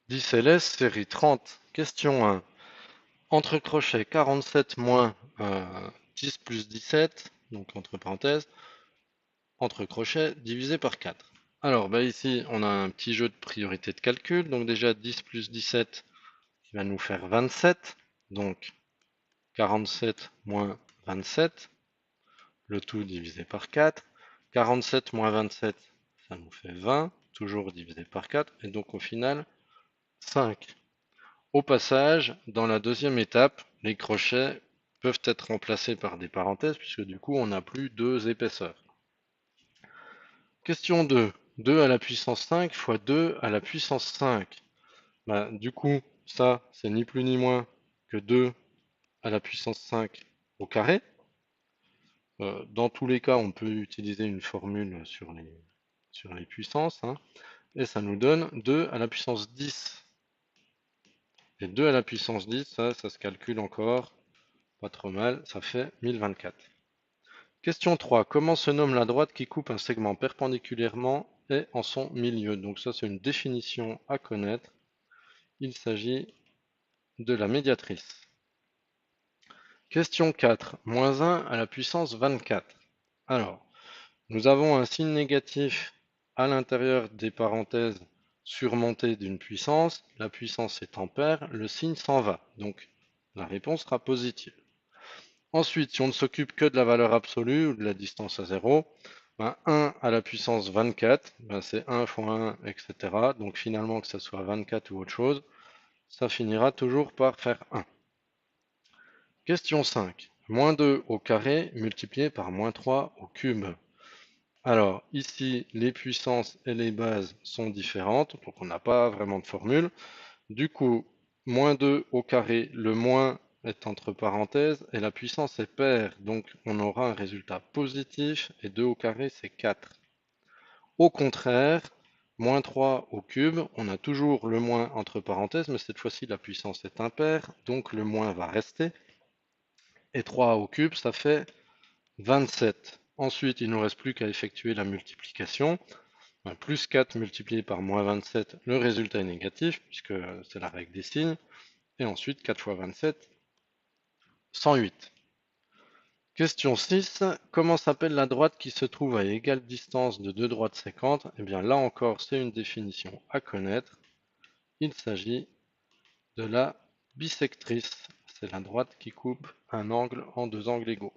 10 LS, série 30. Question 1. Entre crochets 47 moins 10 plus 17, donc entre parenthèses, entre crochets divisé par 4. Alors bah ici, on a un petit jeu de priorité de calcul. Donc déjà 10 plus 17 qui va nous faire 27. Donc 47 moins 27, le tout divisé par 4. 47 moins 27, ça nous fait 20, toujours divisé par 4. Et donc au final, 5. Au passage, dans la deuxième étape, les crochets peuvent être remplacés par des parenthèses puisque du coup on n'a plus deux épaisseurs. Question 2. 2 à la puissance 5 fois 2 à la puissance 5. Bah, du coup, ça, c'est ni plus ni moins que 2 à la puissance 5 au carré. Dans tous les cas, on peut utiliser une formule sur les puissances, hein, et ça nous donne 2 à la puissance 10. Et 2 à la puissance 10, ça se calcule encore pas trop mal, ça fait 1024. Question 3. Comment se nomme la droite qui coupe un segment perpendiculairement et en son milieu? Donc ça, c'est une définition à connaître. Il s'agit de la médiatrice. Question 4. Moins 1 à la puissance 24. Alors, nous avons un signe négatif à l'intérieur des parenthèses surmontées d'une puissance. La puissance est ampère, le signe s'en va. Donc, la réponse sera positive. Ensuite, si on ne s'occupe que de la valeur absolue ou de la distance à 0, ben 1 à la puissance 24, ben c'est 1 fois 1, etc. Donc finalement, que ce soit 24 ou autre chose, ça finira toujours par faire 1. Question 5. Moins 2 au carré multiplié par moins 3 au cube. Alors, ici, les puissances et les bases sont différentes, donc on n'a pas vraiment de formule. Du coup, moins 2 au carré, le moins est entre parenthèses, et la puissance est paire, donc on aura un résultat positif, et 2 au carré, c'est 4. Au contraire, moins 3 au cube, on a toujours le moins entre parenthèses, mais cette fois-ci, la puissance est impaire, donc le moins va rester, et 3 au cube, ça fait 27. Ensuite, il ne nous reste plus qu'à effectuer la multiplication. Plus 4 multiplié par moins 27, le résultat est négatif, puisque c'est la règle des signes. Et ensuite, 4 fois 27, 108. Question 6. Comment s'appelle la droite qui se trouve à égale distance de deux droites séquentes? Eh bien, là encore, c'est une définition à connaître. Il s'agit de la bisectrice. C'est la droite qui coupe un angle en deux angles égaux.